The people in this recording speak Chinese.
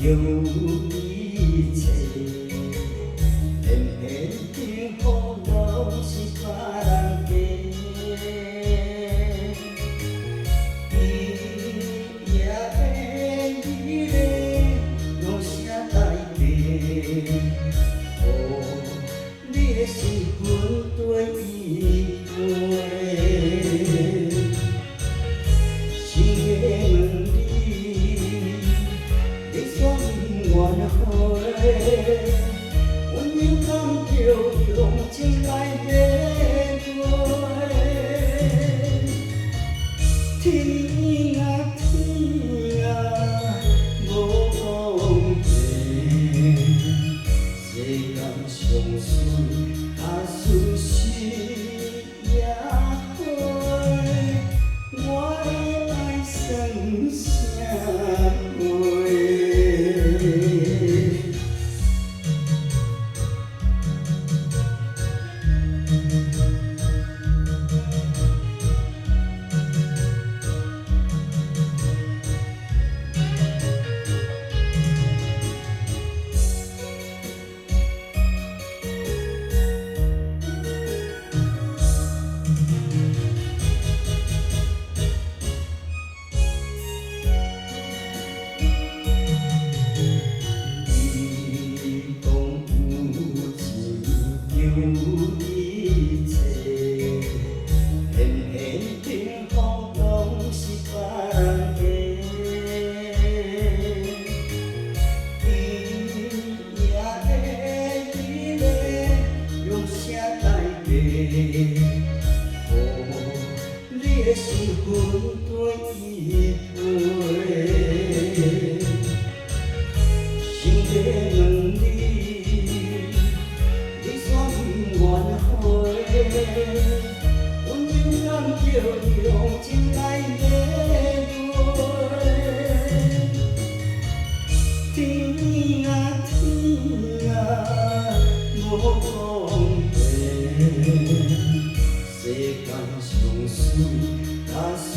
有一切，偏偏幸福都是别人给。伊也会美丽，有啥代价？哦，你的心分对伊陪，心的问你。你选原会，阮勇敢着用情来面对。天啊天啊，无公平，世间上水啊事实也会，我会来算啥话？有一切，偏偏幸福拢是别人给。伊也会美丽，用啥代价？哦，你的心分对伊陪，心的问你。阮勇敢着用情来面对。天啊天啊，无公平，世间上水啊。